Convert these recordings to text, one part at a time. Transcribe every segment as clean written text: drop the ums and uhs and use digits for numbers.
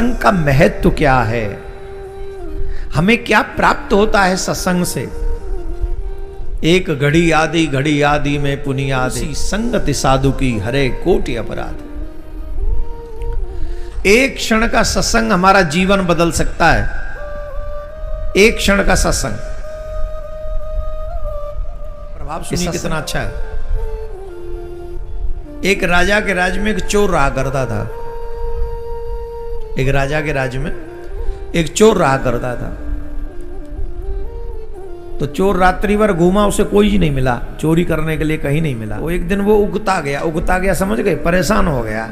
सत्संग का महत्व क्या है, हमें क्या प्राप्त होता है सत्संग से। एक घड़ी आदि में पुनियादि, संगति साधु की हरे कोटि अपराध। एक क्षण का सत्संग हमारा जीवन बदल सकता है। एक क्षण का सत्संग, प्रभाव सुनिए कितना अच्छा है। एक राजा के राज्य में एक चोर रहा करता था। एक राजा के राज्य में एक चोर रहा करता था। तो चोर रात्रि भर घूमा, उसे कोई नहीं मिला, चोरी करने के लिए कहीं नहीं मिला। वो एक दिन वो उगता गया, समझ गए, परेशान हो गया।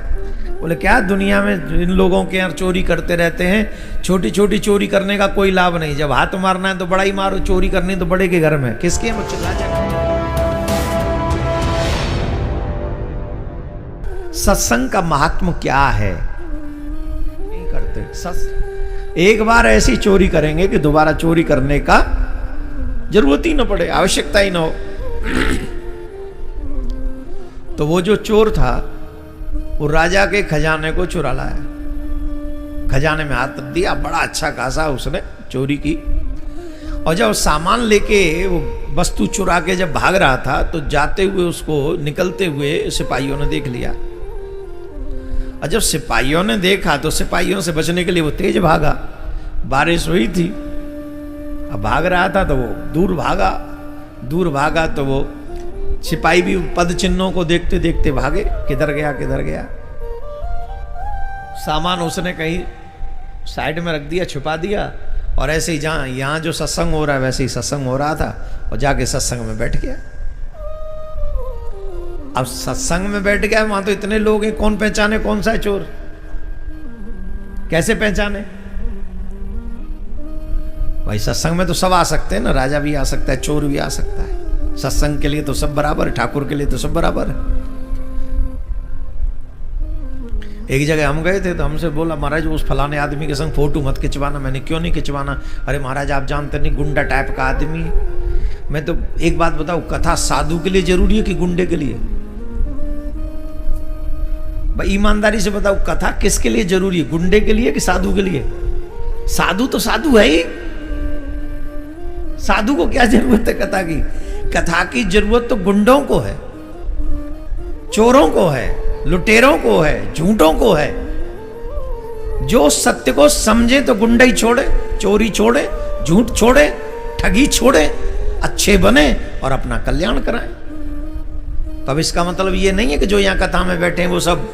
बोले क्या दुनिया में इन लोगों के यहाँ चोरी करते रहते हैं, छोटी छोटी चोरी करने का कोई लाभ नहीं। जब हाथ मारना है तो बड़ा ही मारो, चोरी करनी तो बड़े के घर में, किसके में राजा। सत्संग का महात्म क्या है, नहीं करते। एक बार ऐसी चोरी करेंगे कि दोबारा चोरी करने का जरूरत ही ना पड़े, आवश्यकता ही ना हो। तो वो जो चोर था वो राजा के खजाने को चुरा लाया। खजाने में हाथ दिया, बड़ा अच्छा खासा उसने चोरी की। और जब सामान लेके वो वस्तु चुरा के जब भाग रहा था तो जाते हुए उसको निकलते हुए सिपाहियों ने देख लिया। और जब सिपाहियों ने देखा तो सिपाहियों से बचने के लिए वो तेज भागा। बारिश हुई थी, अब भाग रहा था तो वो दूर भागा तो वो सिपाही भी पद चिन्हों को देखते देखते भागे, किधर गया। सामान उसने कहीं साइड में रख दिया, छुपा दिया। और ऐसे ही जहां यहां जो सत्संग हो रहा है वैसे ही सत्संग हो रहा था, और जाके सत्संग में बैठ गया। अब सत्संग में बैठ गया, वहां तो इतने लोग हैं, कौन पहचाने कौन सा है चोर, कैसे पहचाने भाई। सत्संग में तो सब आ सकते हैं ना, राजा भी आ सकता है, चोर भी आ सकता है। सत्संग के लिए तो सब बराबर है, ठाकुर के लिए तो सब बराबर है। एक जगह हम गए थे तो हमसे बोला महाराज उस फलाने आदमी के संग फोटो मत खिंचवाना। मैंने क्यों नहीं खिंचवाना? अरे महाराज आप जानते नहीं, गुंडा टाइप का आदमी। मैं तो एक बात बताऊं, कथा साधु के लिए जरूरी है कि गुंडे के लिए? भाई ईमानदारी से बताओ, कथा किसके लिए जरूरी है, गुंडे के लिए कि साधु के लिए? साधु तो साधु है ही, साधु को क्या जरूरत है कथा की? कथा की जरूरत तो गुंडों को है, चोरों को है, लुटेरों को है, झूठों को है। जो सत्य को समझे तो गुंडाई छोड़े, चोरी छोड़े, झूठ छोड़े, ठगी छोड़े, अच्छे बने और अपना कल्याण कराएं। तो अब इसका मतलब ये नहीं है कि जो यहां कथा में बैठे हैं वो सब,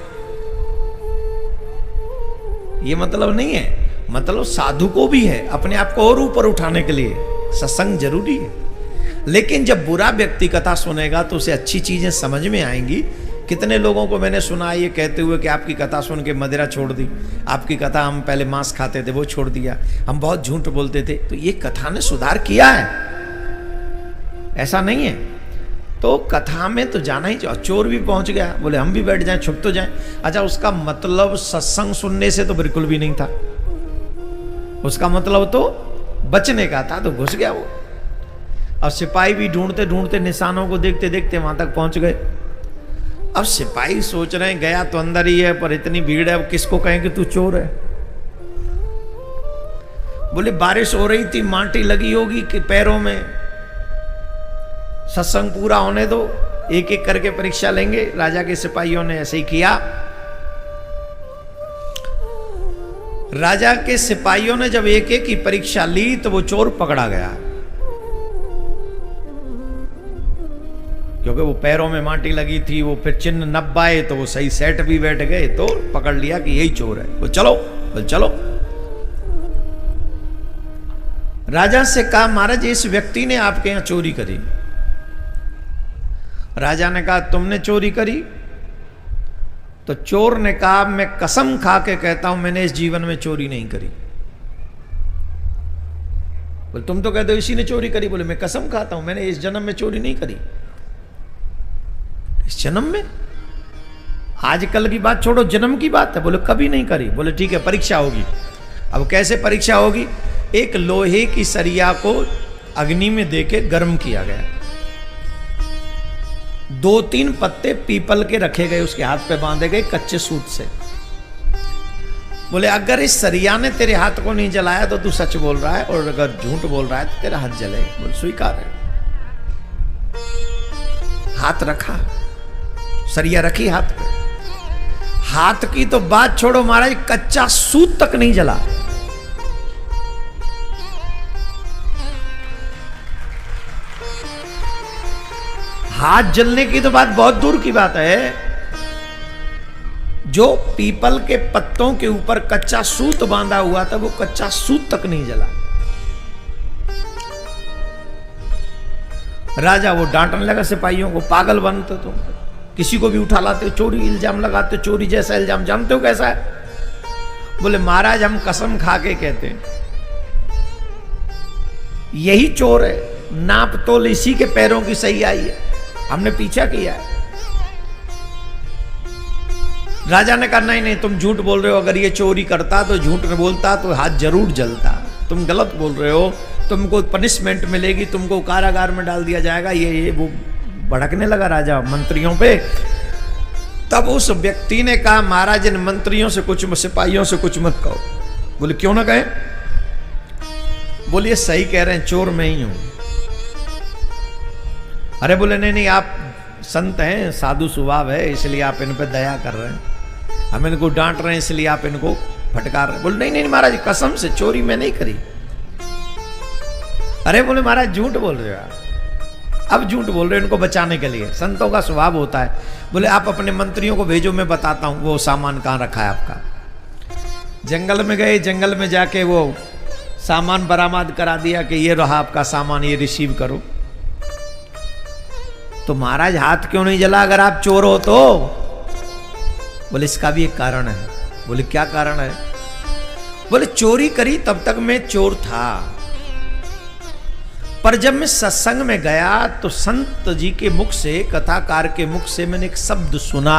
ये मतलब नहीं है। मतलब साधु को भी है अपने आप को और ऊपर उठाने के लिए सत्संग जरूरी है। लेकिन जब बुरा व्यक्ति कथा सुनेगा तो उसे अच्छी चीजें समझ में आएंगी। कितने लोगों को मैंने सुना ये कहते हुए कि आपकी कथा सुन के मदिरा छोड़ दी, आपकी कथा, हम पहले मांस खाते थे वो छोड़ दिया, हम बहुत झूठ बोलते थे। तो ये कथा ने सुधार किया है, ऐसा नहीं है। तो कथा में तो जाना ही चाहिए। चोर भी पहुंच गया, बोले हम भी बैठ जाएं, छुप तो जाएं। अच्छा, उसका मतलब सत्संग सुनने से तो बिल्कुल भी नहीं था, उसका मतलब तो बचने का था, तो घुस गया वो। अब सिपाही भी ढूंढते ढूंढते, निशानों को देखते देखते वहां तक पहुंच गए। अब सिपाही सोच रहे हैं गया तो अंदर ही है, पर इतनी भीड़ है, अब किसको कहें कि तू चोर है? बोले बारिश हो रही थी, माटी लगी होगी कि पैरों में, सत्संग पूरा होने दो, एक एक करके परीक्षा लेंगे। राजा के सिपाहियों ने ऐसे ही किया। राजा के सिपाहियों ने जब एक एक की परीक्षा ली तो वो चोर पकड़ा गया, क्योंकि वो पैरों में माटी लगी थी, वो फिर चिन्ह नब्बाए तो वो सही सेट भी बैठ गए, तो पकड़ लिया कि यही चोर है। वो चलो। राजा से कहा महाराज इस व्यक्ति ने आपके यहां चोरी करी। राजा ने कहा तुमने चोरी करी? तो चोर ने कहा मैं कसम खा के कहता हूं मैंने इस जीवन में चोरी नहीं करी। बोले तुम तो कहते हो इसी ने चोरी करी। बोले मैं कसम खाता हूं मैंने इस जन्म में चोरी नहीं करी। इस जन्म में? आजकल की बात छोड़ो, जन्म की बात है। बोले कभी नहीं करी। बोले ठीक है, परीक्षा होगी। अब कैसे परीक्षा होगी? एक लोहे की सरिया को अग्नि में देके गर्म किया गया, 2-3 पत्ते पीपल के रखे गए, उसके हाथ पे बांधे गए कच्चे सूत से। बोले अगर इस सरिया ने तेरे हाथ को नहीं जलाया तो तू सच बोल रहा है, और अगर झूठ बोल रहा है तो तेरा हाथ जलेगा। बोले स्वीकार है। हाथ रखा, सरिया रखी हाथ पे। हाथ की तो बात छोड़ो महाराज, कच्चा सूत तक नहीं जला। हाथ जलने की तो बात बहुत दूर की बात है, जो पीपल के पत्तों के ऊपर कच्चा सूत बांधा हुआ था वो कच्चा सूत तक नहीं जला। राजा वो डांटने लगा सिपाहियों को, पागल बनते तुम, किसी को भी उठा लाते, चोरी इल्जाम लगाते, चोरी जैसा इल्जाम जानते हो कैसा है? बोले महाराज हम कसम खा के कहते हैं यही चोर है, नाप तोल इसी के पैरों की सही आई है, हमने पीछा किया है। राजा ने कहा नहीं नहीं तुम झूठ बोल रहे हो, अगर ये चोरी करता तो झूठ न बोलता तो हाथ जरूर जलता, तुम गलत बोल रहे हो, तुमको पनिशमेंट मिलेगी, तुमको कारागार में डाल दिया जाएगा। ये वो भड़कने लगा राजा मंत्रियों पे। तब उस व्यक्ति ने कहा महाराज इन मंत्रियों से कुछ, सिपाहियों से कुछ मत कहो। बोले क्यों ना कहे? बोले ये सही कह रहे हैं, चोर मैं ही हूं। अरे बोले नहीं नहीं आप संत हैं, साधु स्वभाव है, इसलिए आप इन पे दया कर रहे हैं, हम इनको डांट रहे हैं इसलिए आप इनको फटकार रहे हैं। बोले नहीं नहीं महाराज कसम से चोरी मैं नहीं करी। अरे बोले महाराज झूठ बोल रहे हो आप, अब झूठ बोल रहे हो इनको बचाने के लिए, संतों का स्वभाव होता है। बोले आप अपने मंत्रियों को भेजो, मैं बताता हूं वो सामान कहां रखा है आपका। जंगल में गए, जंगल में जाके वो सामान बरामद करा दिया कि ये रहा आपका सामान, ये रिसीव करो। तो महाराज हाथ क्यों नहीं जला अगर आप चोर हो तो? बोले इसका भी एक कारण है। बोले क्या कारण है? बोले चोरी करी तब तक मैं चोर था, पर जब मैं सत्संग में गया तो संत जी के मुख से, कथाकार के मुख से मैंने एक शब्द सुना।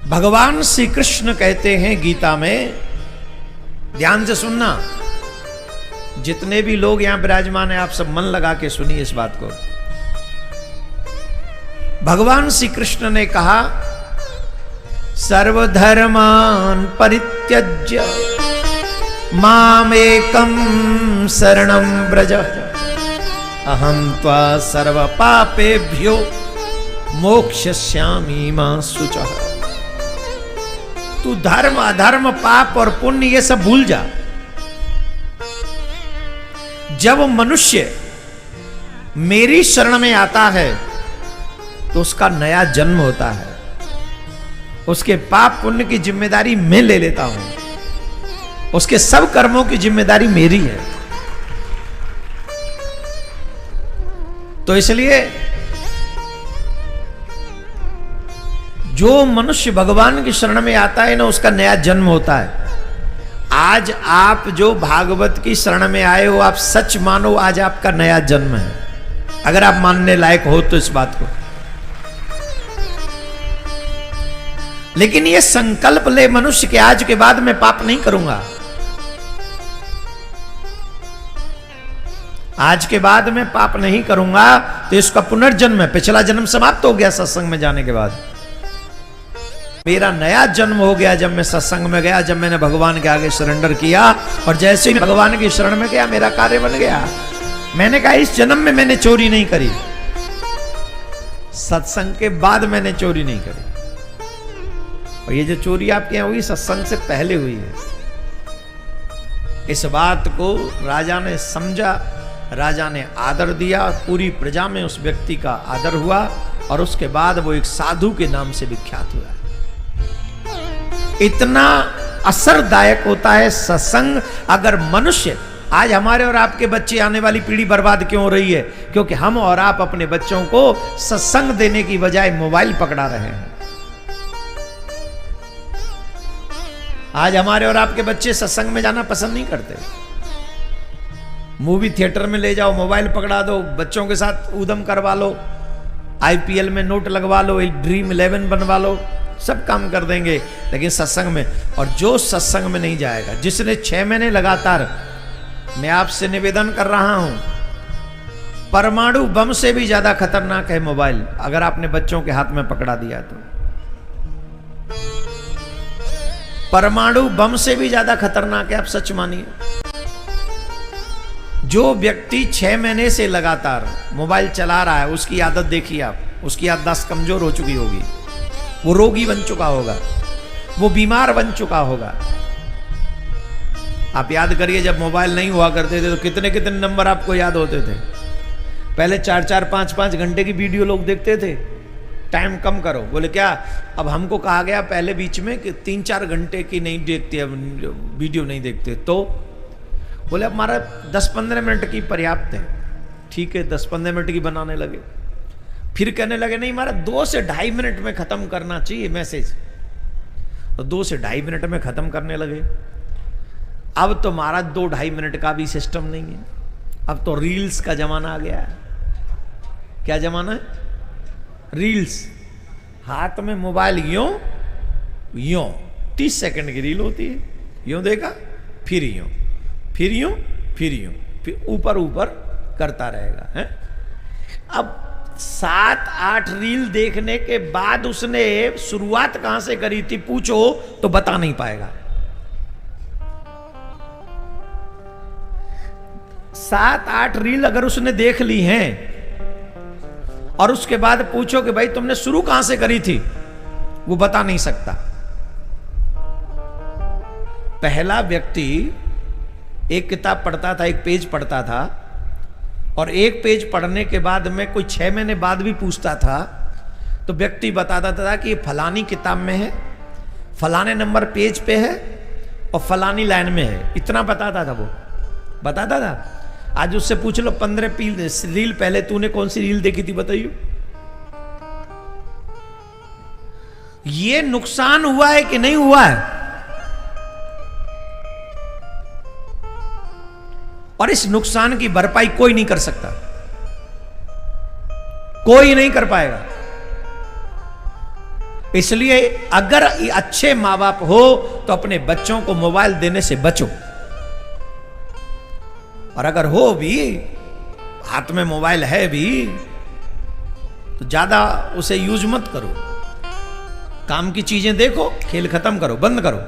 भगवान श्री कृष्ण कहते हैं गीता में, ध्यान से सुनना, जितने भी लोग यहां विराजमान हैं आप सब मन लगा के सुनिए इस बात को। भगवान श्री कृष्ण ने कहा सर्वधर्मान परित्यज्य मामेकं शरणं व्रज अहं त्वा सर्व पापेभ्यो मोक्षयिष्यामि मा शुचः। तू धर्म अधर्म पाप और पुण्य ये सब भूल जा। जब मनुष्य मेरी शरण में आता है तो उसका नया जन्म होता है, उसके पाप पुण्य की जिम्मेदारी मैं ले लेता हूं, उसके सब कर्मों की जिम्मेदारी मेरी है। तो इसलिए जो मनुष्य भगवान की शरण में आता है ना उसका नया जन्म होता है। आज आप जो भागवत की शरण में आए हो, आप सच मानो आज आपका नया जन्म है, अगर आप मानने लायक हो तो इस बात को। लेकिन ये संकल्प ले मनुष्य के आज के बाद मैं पाप नहीं करूंगा, आज के बाद मैं पाप नहीं करूंगा, तो इसका पुनर्जन्म है, पिछला जन्म समाप्त हो गया सत्संग में जाने के बाद। मेरा नया जन्म हो गया जब मैं सत्संग में गया, जब मैंने भगवान के आगे सरेंडर किया, और जैसे ही भगवान की शरण में गया मेरा कार्य बन गया। मैंने कहा इस जन्म में मैंने चोरी नहीं करी, सत्संग के बाद मैंने चोरी नहीं करी। और ये जो चोरी आपके यहां हुई सत्संग से पहले हुई है। इस बात को राजा ने समझा, राजा ने आदर दिया, पूरी प्रजा में उस व्यक्ति का आदर हुआ, और उसके बाद वो एक साधु के नाम से विख्यात हुआ। इतना असरदायक होता है सत्संग। अगर मनुष्य, आज हमारे और आपके बच्चे, आने वाली पीढ़ी बर्बाद क्यों हो रही है? क्योंकि हम और आप अपने बच्चों को सत्संग देने की बजाय मोबाइल पकड़ा रहे हैं। आज हमारे और आपके बच्चे सत्संग में जाना पसंद नहीं करते। मूवी थिएटर में ले जाओ, मोबाइल पकड़ा दो, बच्चों के साथ ऊधम करवा लो, आईपीएल में नोट लगवा लो, ड्रीम 11 बनवा लो, सब काम कर देंगे। लेकिन सत्संग में, और जो सत्संग में नहीं जाएगा, जिसने 6 महीने लगातार, मैं आपसे निवेदन कर रहा हूं, परमाणु बम से भी ज्यादा खतरनाक है मोबाइल, अगर आपने बच्चों के हाथ में पकड़ा दिया तो। परमाणु बम से भी ज्यादा खतरनाक है, आप सच मानिए। जो व्यक्ति 6 महीने से लगातार मोबाइल चला रहा है, उसकी आदत देखिए आप, उसकी याददाश्त कमजोर हो चुकी होगी, वो रोगी बन चुका होगा, वो बीमार बन चुका होगा। आप याद करिए, जब मोबाइल नहीं हुआ करते थे तो कितने कितने नंबर आपको याद होते थे। पहले 4-4, 5-5 घंटे की वीडियो लोग देखते थे। टाइम कम करो, बोले क्या, अब हमको कहा गया पहले बीच में कि 3-4 घंटे की नहीं देखते, वीडियो नहीं देखते, तो बोले अब हमारा 10-15 मिनट की पर्याप्त है। ठीक है, 10-15 मिनट की बनाने लगे। फिर कहने लगे नहीं, हमारा 2 से 2.5 मिनट में खत्म करना चाहिए मैसेज, तो 2 से 2.5 मिनट में खत्म करने लगे। अब तो हमारा 2-2.5 मिनट का भी सिस्टम नहीं है, अब तो रील्स का जमाना आ गया है। क्या जमाना है? रील्स। हाथ में मोबाइल यूं यूं, 30 सेकंड की रील होती है, यूं देखा, फिर यूं, फिर यूं, फिर यूं, फिर ऊपर ऊपर करता रहेगा है। अब 7-8 रील देखने के बाद उसने शुरुआत कहां से करी थी पूछो तो बता नहीं पाएगा। 7-8 रील अगर उसने देख ली हैं और उसके बाद पूछो कि भाई तुमने शुरू कहां से करी थी, वो बता नहीं सकता। पहला व्यक्ति एक किताब पढ़ता था, एक पेज पढ़ता था, और एक पेज पढ़ने के बाद में कोई 6 महीने बाद भी पूछता था तो व्यक्ति बताता था कि ये फलानी किताब में है, फलाने नंबर पेज पे है और फलानी लाइन में है। इतना बताता था, वो बताता था। आज उससे पूछ लो 15 रील पहले तूने कौन सी रील देखी थी बताइए। ये नुकसान हुआ है कि नहीं हुआ है? और इस नुकसान की भरपाई कोई नहीं कर सकता, कोई नहीं कर पाएगा। इसलिए अगर अच्छे मां बाप हो तो अपने बच्चों को मोबाइल देने से बचो, और अगर हो भी, हाथ में मोबाइल है भी, तो ज्यादा उसे यूज मत करो। काम की चीजें देखो, खेल खत्म करो, बंद करो।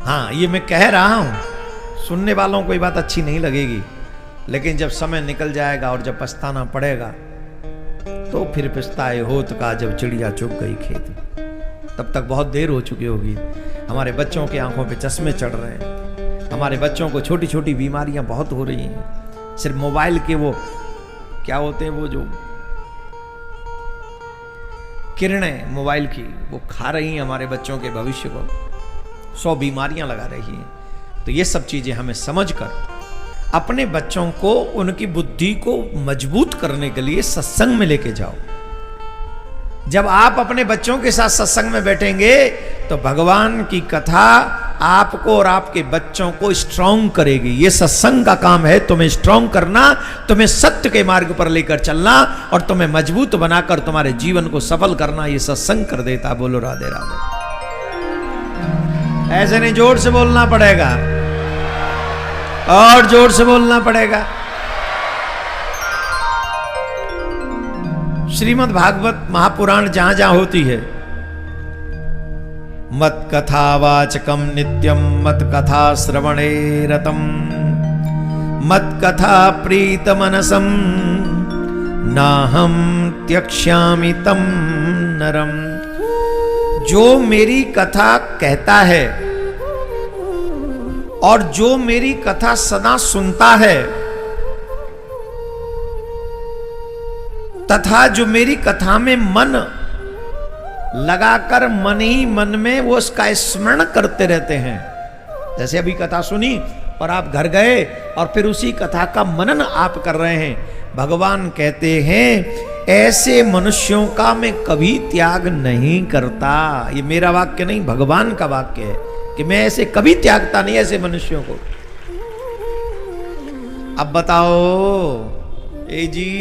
हाँ, ये मैं कह रहा हूं, सुनने वालों को ये बात अच्छी नहीं लगेगी, लेकिन जब समय निकल जाएगा और जब पछताना पड़ेगा तो फिर पछताए होत का जब चिड़िया चुग गई खेत में। तब तक बहुत देर हो चुकी होगी। हमारे बच्चों के आंखों पे चश्मे चढ़ रहे हैं, हमारे बच्चों को छोटी छोटी बीमारियां बहुत हो रही हैं। सिर्फ मोबाइल के वो क्या होते हैं, वो जो किरणें मोबाइल की, वो खा रही हैं हमारे बच्चों के भविष्य को, 100 बीमारियां लगा रही हैं। तो ये सब चीजें हमें समझकर अपने बच्चों को, उनकी बुद्धि को मजबूत करने के लिए सत्संग में लेके जाओ। जब आप अपने बच्चों के साथ सत्संग में बैठेंगे तो भगवान की कथा आपको और आपके बच्चों को स्ट्रांग करेगी। ये सत्संग का काम है, तुम्हें स्ट्रांग करना, तुम्हें सत्य के मार्ग पर लेकर चलना और तुम्हें मजबूत बनाकर तुम्हारे जीवन को सफल करना। ये सत्संग कर देता। बोलो राधे राधे। ऐसे नहीं, जोर से बोलना पड़ेगा, और जोर से बोलना पड़ेगा। श्रीमद् भागवत महापुराण जहां जहां होती है, मत कथावाचकम नित्यम मत कथा श्रवणे रतम मत कथा प्रीत मनसम नाहम त्यक्ष्यामि तम नरम। जो मेरी कथा कहता है और जो मेरी कथा सदा सुनता है, तथा जो मेरी कथा में मन लगाकर मन ही मन में वो उसका स्मरण करते रहते हैं। जैसे अभी कथा सुनी और आप घर गए और फिर उसी कथा का मनन आप कर रहे हैं। भगवान कहते हैं ऐसे मनुष्यों का मैं कभी त्याग नहीं करता। ये मेरा वाक्य नहीं, भगवान का वाक्य है कि मैं ऐसे कभी त्यागता नहीं ऐसे मनुष्यों को। अब बताओ ए जी,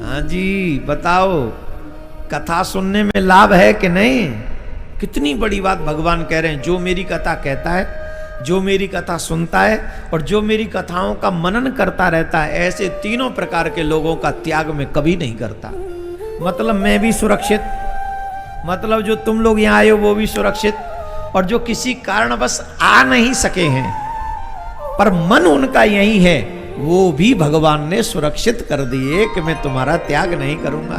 हाँ जी बताओ, कथा सुनने में लाभ है कि नहीं? कितनी बड़ी बात भगवान कह रहे हैं। जो मेरी कथा कहता है, जो मेरी कथा सुनता है और जो मेरी कथाओं का मनन करता रहता है, ऐसे तीनों प्रकार के लोगों का त्याग मैं कभी नहीं करता। मतलब मैं भी सुरक्षित, मतलब जो तुम लोग यहाँ आए हो वो भी सुरक्षित, और जो किसी कारणवश आ नहीं सके हैं पर मन उनका यही है, वो भी भगवान ने सुरक्षित कर दिए कि मैं तुम्हारा त्याग नहीं करूंगा।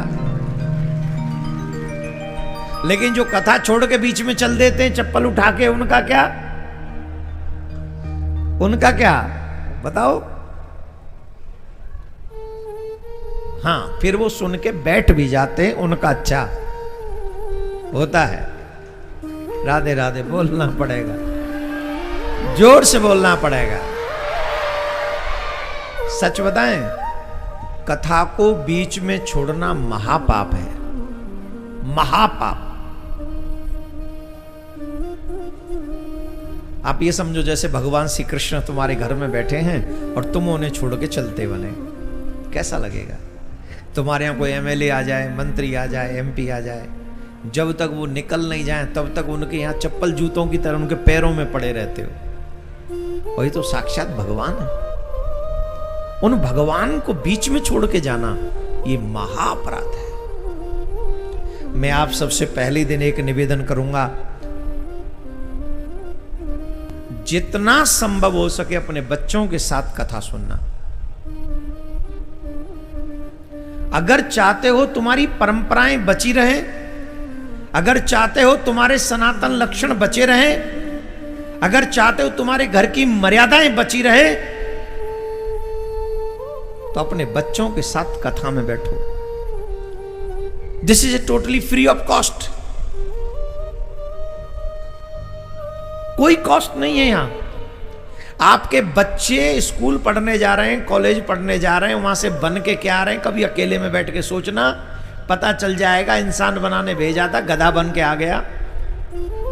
लेकिन जो कथा छोड़ के बीच में चल देते हैं चप्पल उठा के, उनका क्या? उनका क्या बताओ? हाँ, फिर वो सुन के बैठ भी जाते हैं, उनका अच्छा होता है। राधे राधे बोलना पड़ेगा, जोर से बोलना पड़ेगा। सच बताएं, कथा को बीच में छोड़ना महापाप है, महापाप। आप ये समझो जैसे भगवान श्री कृष्ण तुम्हारे घर में बैठे हैं और तुम उन्हें छोड़ के चलते बने, कैसा लगेगा? तुम्हारे यहाँ कोई एमएलए आ जाए, मंत्री आ जाए, एमपी आ जाए, जब तक वो निकल नहीं जाए तब तक उनके यहाँ चप्पल जूतों की तरह उनके पैरों में पड़े रहते हो। वही तो साक्षात भगवान है। उन भगवान को बीच में छोड़ के जाना ये महाअपराध है। मैं आप सबसे पहले दिन एक निवेदन करूंगा, जितना संभव हो सके अपने बच्चों के साथ कथा सुनना। अगर चाहते हो तुम्हारी परंपराएं बची रहें, अगर चाहते हो तुम्हारे सनातन लक्षण बचे रहें, अगर चाहते हो तुम्हारे घर की मर्यादाएं बची रहे, तो अपने बच्चों के साथ कथा में बैठो। This is a totally free of cost. कोई कॉस्ट नहीं है यहां। आपके बच्चे स्कूल पढ़ने जा रहे हैं, कॉलेज पढ़ने जा रहे हैं, वहां से बन के क्या आ रहे हैं, कभी अकेले में बैठ के सोचना, पता चल जाएगा इंसान बनाने भेजा था, गधा बन के आ गया,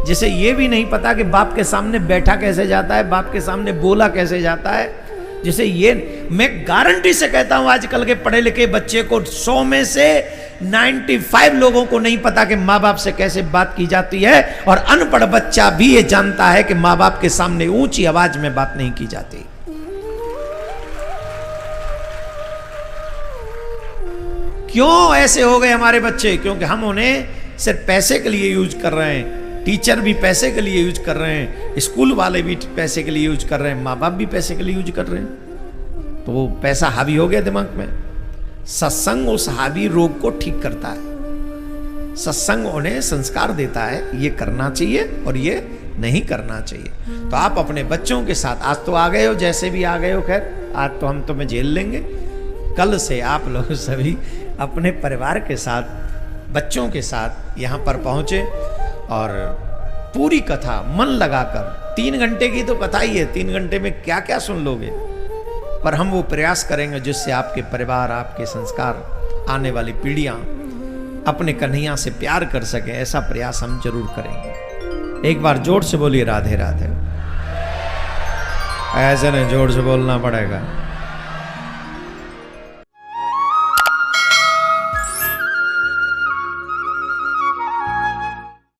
जिसे ये भी नहीं पता कि बाप के सामने बैठा कैसे जाता है, बाप के सामने बोला कैसे जाता है। जिसे ये मैं गारंटी से कहता हूं, आजकल के पढ़े लिखे बच्चे को 100 में से 95 लोगों को नहीं पता कि माँ बाप से कैसे बात की जाती है, और अनपढ़ बच्चा भी ये जानता है कि माँ बाप के सामने ऊंची आवाज में बात नहीं की जाती। क्यों ऐसे हो गए हमारे बच्चे? क्योंकि हम उन्हें सिर्फ पैसे के लिए यूज कर रहे हैं, टीचर भी पैसे के लिए यूज कर रहे हैं, स्कूल वाले भी पैसे के लिए यूज कर रहे हैं, माँ बाप भी पैसे के लिए यूज कर रहे हैं, तो वो पैसा हावी हो गया दिमाग में। सत्संग उस हावी रोग को ठीक करता है। सत्संग उन्हें संस्कार देता है, ये करना चाहिए और ये नहीं करना चाहिए। तो आप अपने बच्चों के साथ, आज तो आ गए हो, जैसे भी आ गए हो, खैर आज तो हम तुम्हें झेल लेंगे, कल से आप लोग सभी अपने परिवार के साथ, बच्चों के साथ यहाँ पर पहुंचे और पूरी कथा मन लगाकर, 3 घंटे की तो कथा ही है, 3 घंटे में क्या क्या सुन लोगे, पर हम वो प्रयास करेंगे जिससे आपके परिवार, आपके संस्कार, आने वाली पीढ़ियां अपने कन्हैया से प्यार कर सके, ऐसा प्रयास हम जरूर करेंगे। एक बार जोर से बोलिए राधे राधे। ऐसे नहीं, जोर से बोलना पड़ेगा।